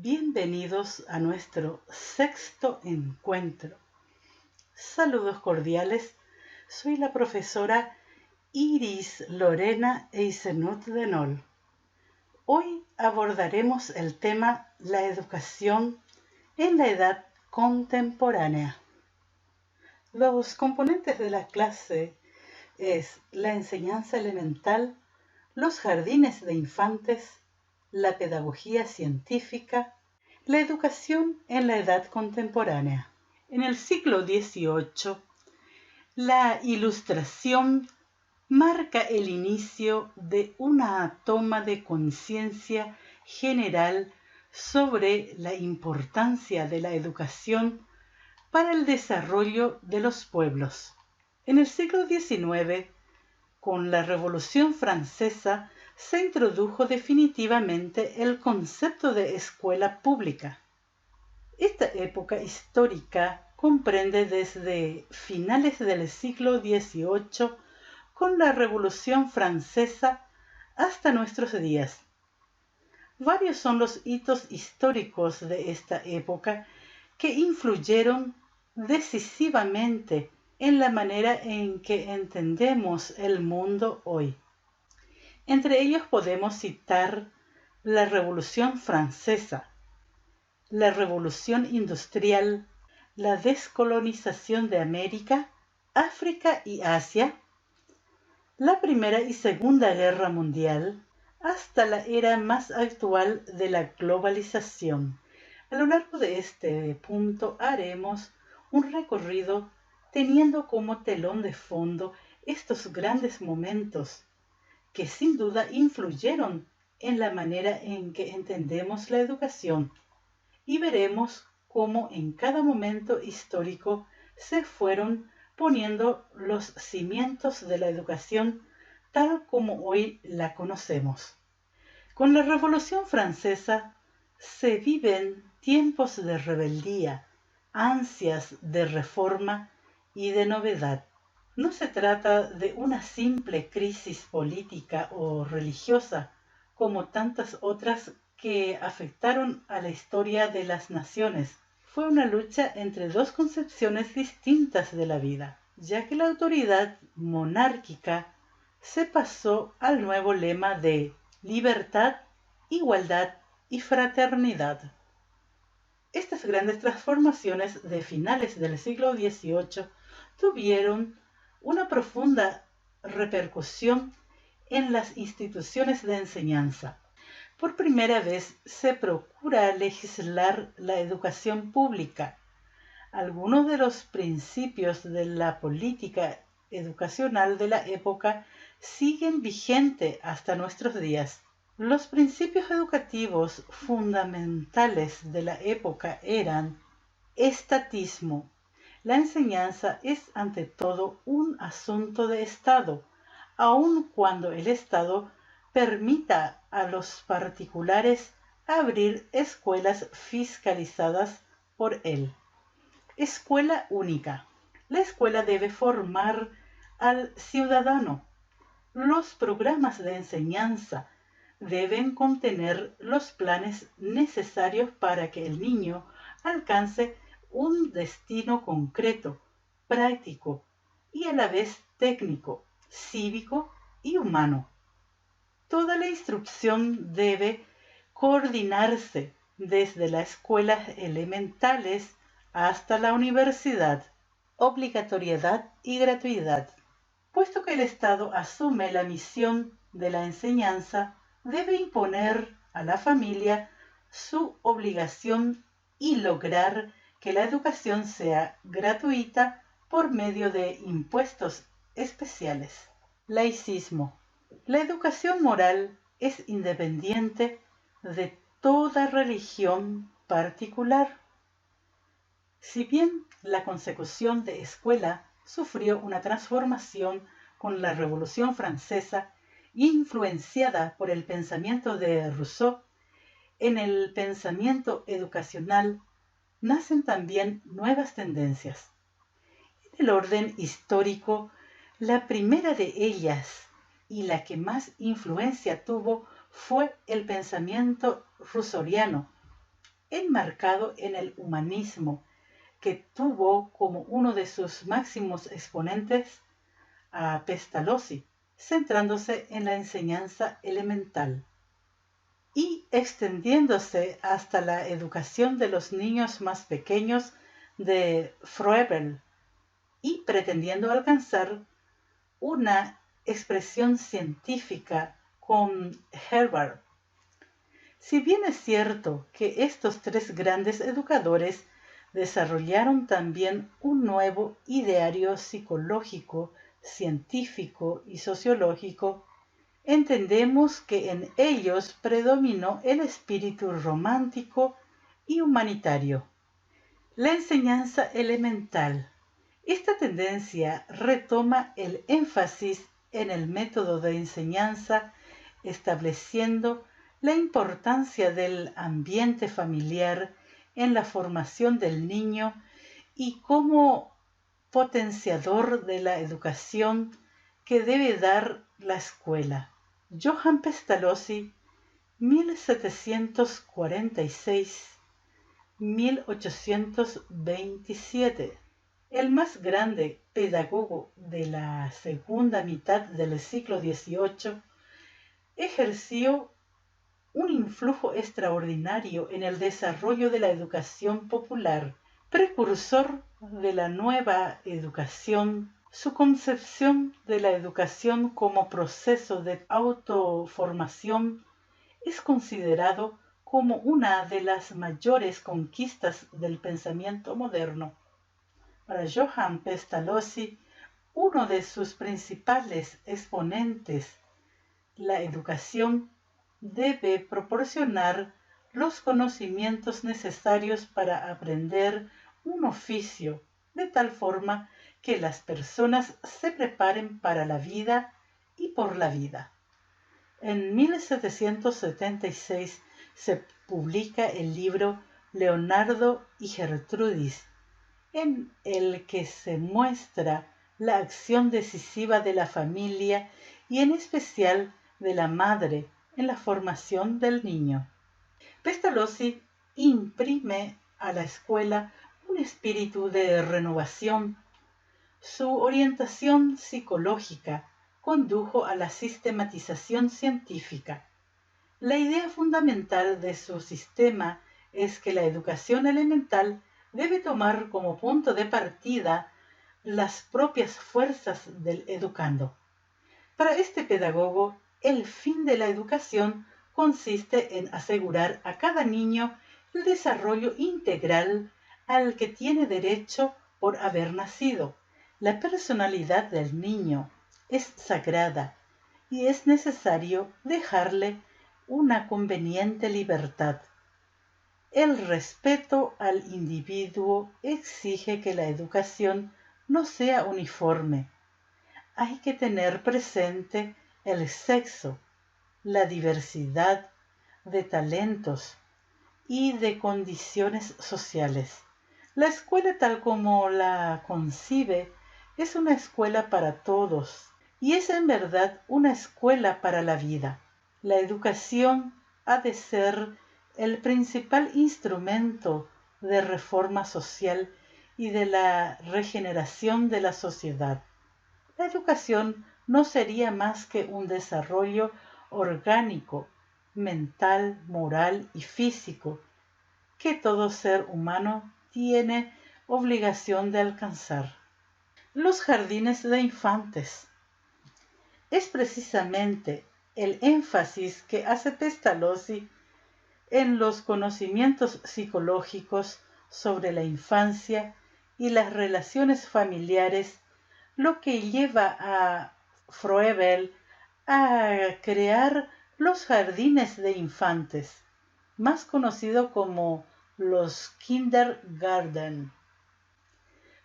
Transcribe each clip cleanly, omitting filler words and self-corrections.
Bienvenidos a nuestro sexto encuentro. Saludos cordiales, soy la profesora Iris Lorena Eisenut de Nol. Hoy abordaremos el tema la educación en la edad contemporánea. Los componentes de la clase es la enseñanza elemental, los jardines de infantes, la pedagogía científica, la educación en la edad contemporánea. En el siglo XVIII, la Ilustración marca el inicio de una toma de conciencia general sobre la importancia de la educación para el desarrollo de los pueblos. En el siglo XIX, con la Revolución Francesa, se introdujo definitivamente el concepto de escuela pública. Esta época histórica comprende desde finales del siglo XVIII con la Revolución Francesa hasta nuestros días. Varios son los hitos históricos de esta época que influyeron decisivamente en la manera en que entendemos el mundo hoy. Entre ellos podemos citar la Revolución Francesa, la Revolución Industrial, la descolonización de América, África y Asia, la Primera y Segunda Guerra Mundial, hasta la era más actual de la globalización. A lo largo de este punto haremos un recorrido teniendo como telón de fondo estos grandes momentos que sin duda influyeron en la manera en que entendemos la educación, y veremos cómo en cada momento histórico se fueron poniendo los cimientos de la educación tal como hoy la conocemos. Con la Revolución Francesa se viven tiempos de rebeldía, ansias de reforma y de novedad. No se trata de una simple crisis política o religiosa, como tantas otras que afectaron a la historia de las naciones. Fue una lucha entre dos concepciones distintas de la vida, ya que la autoridad monárquica se pasó al nuevo lema de libertad, igualdad y fraternidad. Estas grandes transformaciones de finales del siglo XVIII tuvieron una profunda repercusión en las instituciones de enseñanza. Por primera vez se procura legislar la educación pública. Algunos de los principios de la política educacional de la época siguen vigentes hasta nuestros días. Los principios educativos fundamentales de la época eran estatismo. La enseñanza es ante todo un asunto de Estado, aun cuando el Estado permita a los particulares abrir escuelas fiscalizadas por él. Escuela única. La escuela debe formar al ciudadano. Los programas de enseñanza deben contener los planes necesarios para que el niño alcance un destino concreto, práctico y a la vez técnico, cívico y humano. Toda la instrucción debe coordinarse desde las escuelas elementales hasta la universidad. Obligatoriedad y gratuidad. Puesto que el Estado asume la misión de la enseñanza, debe imponer a la familia su obligación y lograr que la educación sea gratuita por medio de impuestos especiales. Laicismo. La educación moral es independiente de toda religión particular. Si bien la consecución de escuela sufrió una transformación con la Revolución Francesa, influenciada por el pensamiento de Rousseau, en el pensamiento educacional nacen también nuevas tendencias. En el orden histórico, la primera de ellas y la que más influencia tuvo fue el pensamiento rousseauiano, enmarcado en el humanismo, que tuvo como uno de sus máximos exponentes a Pestalozzi, centrándose en la enseñanza elemental y extendiéndose hasta la educación de los niños más pequeños de Froebel y pretendiendo alcanzar una expresión científica con Herbart. Si bien es cierto que estos tres grandes educadores desarrollaron también un nuevo ideario psicológico, científico y sociológico, entendemos que en ellos predominó el espíritu romántico y humanitario. La enseñanza elemental. Esta tendencia retoma el énfasis en el método de enseñanza, estableciendo la importancia del ambiente familiar en la formación del niño y como potenciador de la educación que debe dar la escuela. Johann Pestalozzi, 1746-1827, el más grande pedagogo de la segunda mitad del siglo XVIII, ejerció un influjo extraordinario en el desarrollo de la educación popular, precursor de la nueva educación. Su concepción de la educación como proceso de autoformación es considerado como una de las mayores conquistas del pensamiento moderno. Para Johann Pestalozzi, uno de sus principales exponentes, la educación debe proporcionar los conocimientos necesarios para aprender un oficio, de tal forma que las personas se preparen para la vida y por la vida. En 1776 se publica el libro Leonardo y Gertrudis, en el que se muestra la acción decisiva de la familia y en especial de la madre en la formación del niño. Pestalozzi imprime a la escuela un espíritu de renovación. Su orientación psicológica condujo a la sistematización científica. La idea fundamental de su sistema es que la educación elemental debe tomar como punto de partida las propias fuerzas del educando. Para este pedagogo, el fin de la educación consiste en asegurar a cada niño el desarrollo integral al que tiene derecho por haber nacido. La personalidad del niño es sagrada y es necesario dejarle una conveniente libertad. El respeto al individuo exige que la educación no sea uniforme. Hay que tener presente el sexo, la diversidad de talentos y de condiciones sociales. La escuela tal como la concibe es una escuela para todos y es en verdad una escuela para la vida. La educación ha de ser el principal instrumento de reforma social y de la regeneración de la sociedad. La educación no sería más que un desarrollo orgánico, mental, moral y físico que todo ser humano tiene obligación de alcanzar. Los jardines de infantes. Es precisamente el énfasis que hace Pestalozzi en los conocimientos psicológicos sobre la infancia y las relaciones familiares lo que lleva a Froebel a crear los jardines de infantes, más conocido como los Kindergarten.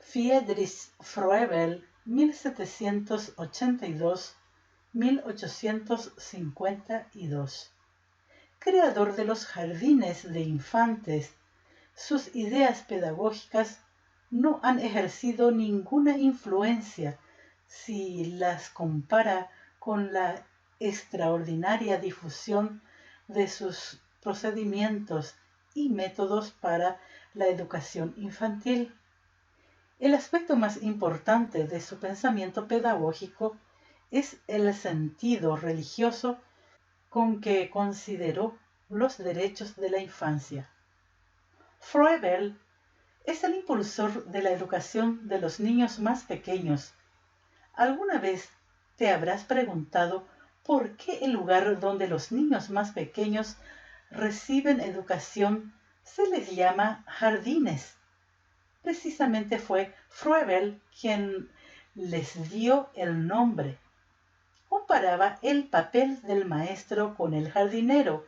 Friedrich Froebel, 1782-1852, creador de los jardines de infantes, sus ideas pedagógicas no han ejercido ninguna influencia si las compara con la extraordinaria difusión de sus procedimientos y métodos para la educación infantil. El aspecto más importante de su pensamiento pedagógico es el sentido religioso con que consideró los derechos de la infancia. Froebel es el impulsor de la educación de los niños más pequeños. ¿Alguna vez te habrás preguntado por qué el lugar donde los niños más pequeños reciben educación se les llama jardines? Precisamente fue Froebel quien les dio el nombre. Comparaba el papel del maestro con el jardinero,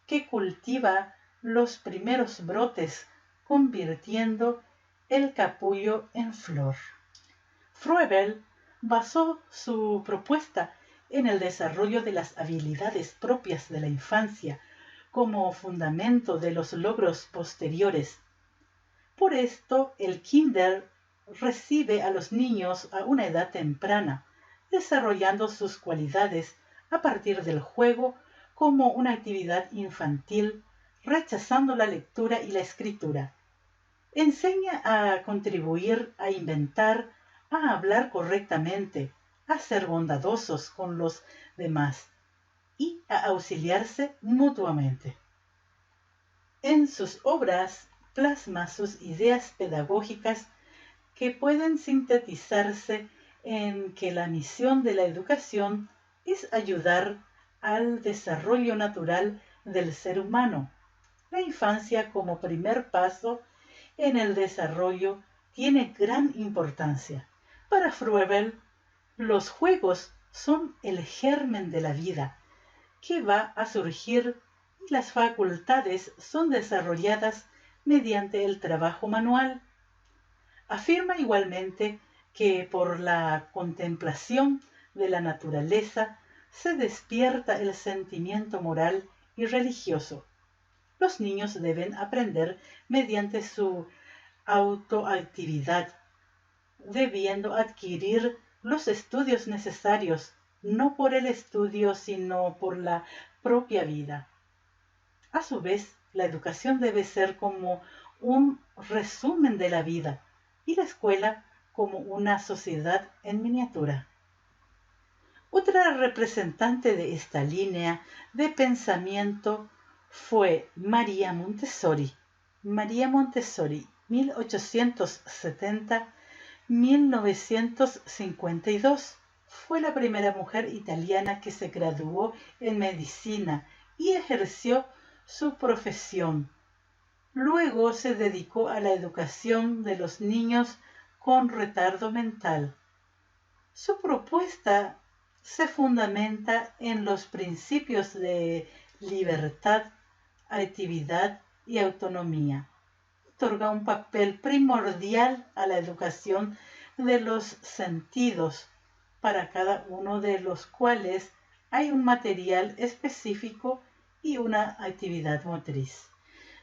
que cultiva los primeros brotes, convirtiendo el capullo en flor. Froebel basó su propuesta en el desarrollo de las habilidades propias de la infancia como fundamento de los logros posteriores. Por esto, el kinder recibe a los niños a una edad temprana, desarrollando sus cualidades a partir del juego como una actividad infantil, rechazando la lectura y la escritura. Enseña a contribuir, a inventar, a hablar correctamente, a ser bondadosos con los demás y a auxiliarse mutuamente. En sus obras plasma sus ideas pedagógicas que pueden sintetizarse en que la misión de la educación es ayudar al desarrollo natural del ser humano. La infancia como primer paso en el desarrollo tiene gran importancia. Para Froebel, los juegos son el germen de la vida, que va a surgir y las facultades son desarrolladas mediante el trabajo manual. Afirma igualmente que por la contemplación de la naturaleza se despierta el sentimiento moral y religioso. Los niños deben aprender mediante su autoactividad, debiendo adquirir los estudios necesarios, no por el estudio, sino por la propia vida. A su vez, la educación debe ser como un resumen de la vida y la escuela como una sociedad en miniatura. Otra representante de esta línea de pensamiento fue María Montessori. María Montessori, 1870-1952, fue la primera mujer italiana que se graduó en medicina y ejerció su profesión. Luego se dedicó a la educación de los niños con retardo mental. Su propuesta se fundamenta en los principios de libertad, actividad y autonomía. Otorga un papel primordial a la educación de los sentidos, para cada uno de los cuales hay un material específico y una actividad motriz.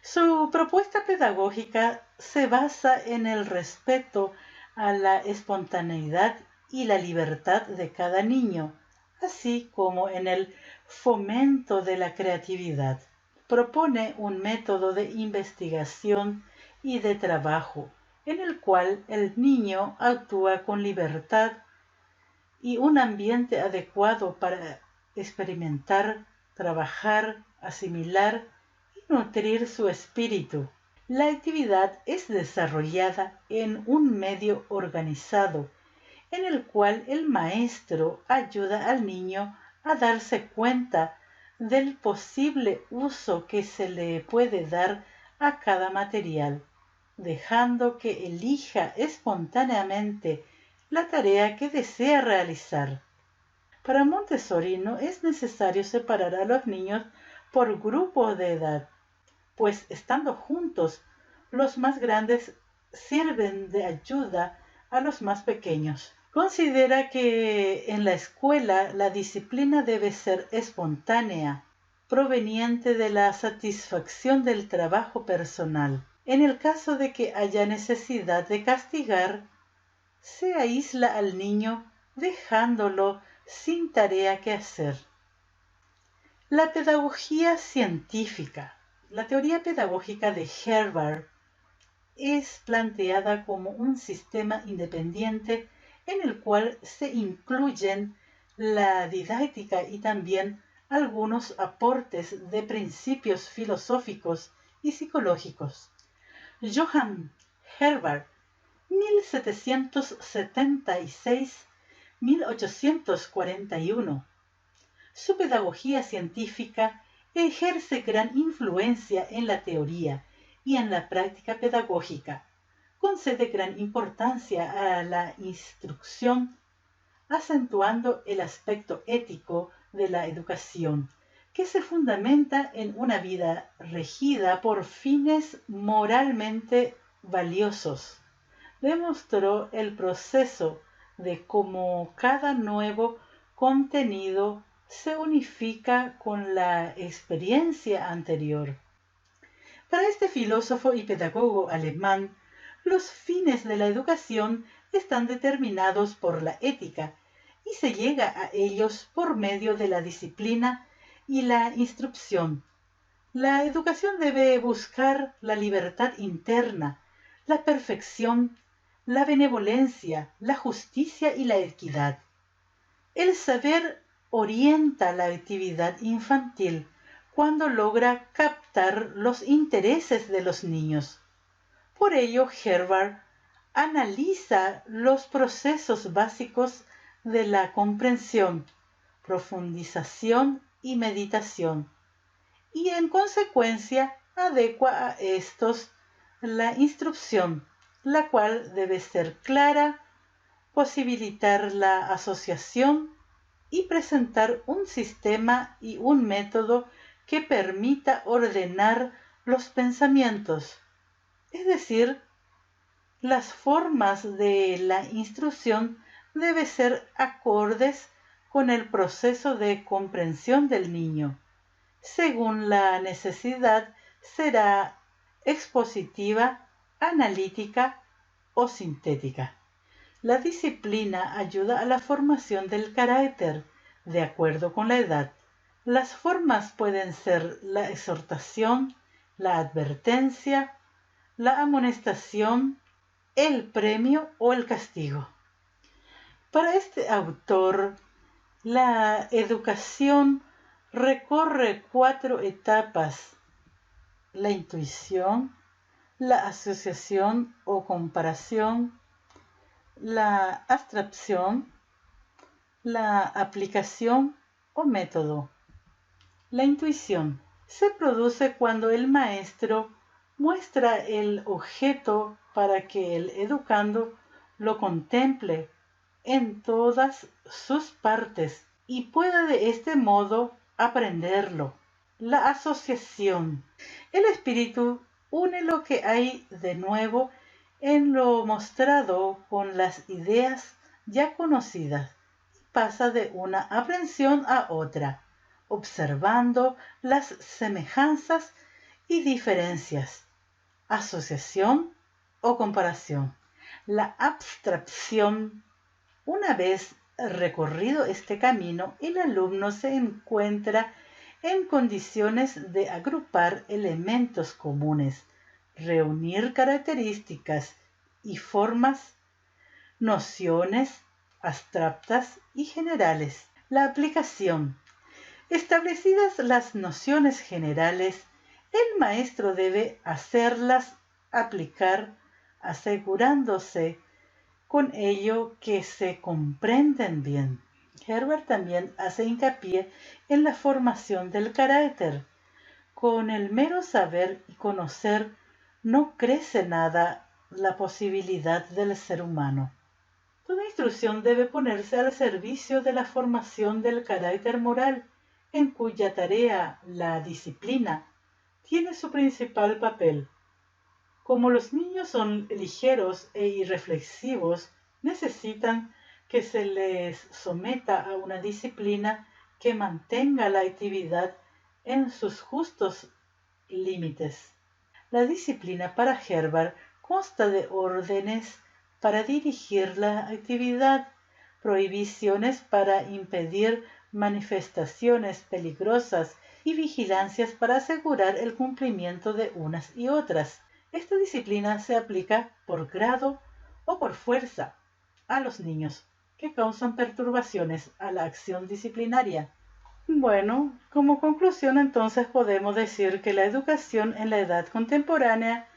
Su propuesta pedagógica se basa en el respeto a la espontaneidad y la libertad de cada niño, así como en el fomento de la creatividad. Propone un método de investigación y de trabajo, en el cual el niño actúa con libertad y un ambiente adecuado para experimentar, trabajar, asimilar y nutrir su espíritu. La actividad es desarrollada en un medio organizado, en el cual el maestro ayuda al niño a darse cuenta del posible uso que se le puede dar a cada material, dejando que elija espontáneamente la tarea que desea realizar. Para Montessori no es necesario separar a los niños por grupo de edad, pues estando juntos, los más grandes sirven de ayuda a los más pequeños. Considera que en la escuela la disciplina debe ser espontánea, proveniente de la satisfacción del trabajo personal. En el caso de que haya necesidad de castigar, se aísla al niño dejándolo sin tarea que hacer. La pedagogía científica La teoría pedagógica de Herbart es planteada como un sistema independiente en el cual se incluyen la didáctica y también algunos aportes de principios filosóficos y psicológicos. Johann Herbart, 1776-1841. Su pedagogía científica ejerce gran influencia en la teoría y en la práctica pedagógica. Concede gran importancia a la instrucción, acentuando el aspecto ético de la educación, que se fundamenta en una vida regida por fines moralmente valiosos. Demostró el proceso de cómo cada nuevo contenido se unifica con la experiencia anterior. Para este filósofo y pedagogo alemán, los fines de la educación están determinados por la ética y se llega a ellos por medio de la disciplina y la instrucción. La educación debe buscar la libertad interna, la perfección, la benevolencia, la justicia y la equidad. El saber orienta la actividad infantil cuando logra captar los intereses de los niños. Por ello, Herbart analiza los procesos básicos de la comprensión, profundización y meditación, y en consecuencia adecua a estos la instrucción, la cual debe ser clara, posibilitar la asociación y presentar un sistema y un método que permita ordenar los pensamientos, es decir, las formas de la instrucción deben ser acordes con el proceso de comprensión del niño. Según la necesidad, será expositiva, analítica o sintética. La disciplina ayuda a la formación del carácter, de acuerdo con la edad. Las formas pueden ser la exhortación, la advertencia, la amonestación, el premio o el castigo. Para este autor, la educación recorre 4 etapas: la intuición, la asociación o comparación, la abstracción, la aplicación o método. La intuición se produce cuando el maestro muestra el objeto para que el educando lo contemple en todas sus partes y pueda de este modo aprenderlo. La asociación. El espíritu une lo que hay de nuevo en lo mostrado con las ideas ya conocidas y pasa de una aprehensión a otra, observando las semejanzas y diferencias. Asociación o comparación. La abstracción. Una vez recorrido este camino, el alumno se encuentra en condiciones de agrupar elementos comunes, reunir características y formas, nociones abstractas y generales. La aplicación. Establecidas las nociones generales, el maestro debe hacerlas aplicar, asegurándose con ello que se comprenden bien. Herbart también hace hincapié en la formación del carácter. Con el mero saber y conocer no crece nada la posibilidad del ser humano. Toda instrucción debe ponerse al servicio de la formación del carácter moral, en cuya tarea la disciplina tiene su principal papel. Como los niños son ligeros e irreflexivos, necesitan que se les someta a una disciplina que mantenga la actividad en sus justos límites. La disciplina para Herbart consta de órdenes para dirigir la actividad, prohibiciones para impedir manifestaciones peligrosas y vigilancias para asegurar el cumplimiento de unas y otras. Esta disciplina se aplica por grado o por fuerza a los niños que causan perturbaciones a la acción disciplinaria. Bueno, como conclusión entonces podemos decir que la educación en la edad contemporánea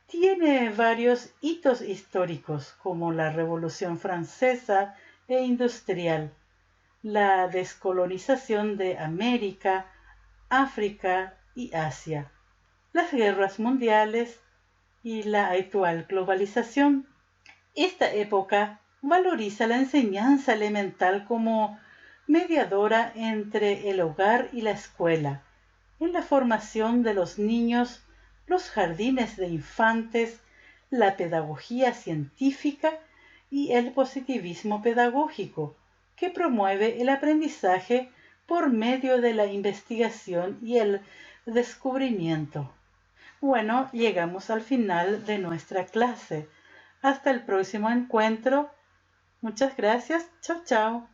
tiene varios hitos históricos como la Revolución Francesa e Industrial, la descolonización de América, África y Asia, las guerras mundiales y la actual globalización. Esta época valoriza la enseñanza elemental como mediadora entre el hogar y la escuela, en la formación de los niños, los jardines de infantes, la pedagogía científica y el positivismo pedagógico, que promueve el aprendizaje por medio de la investigación y el descubrimiento. Bueno, llegamos al final de nuestra clase. Hasta el próximo encuentro. Muchas gracias. Chao, chao.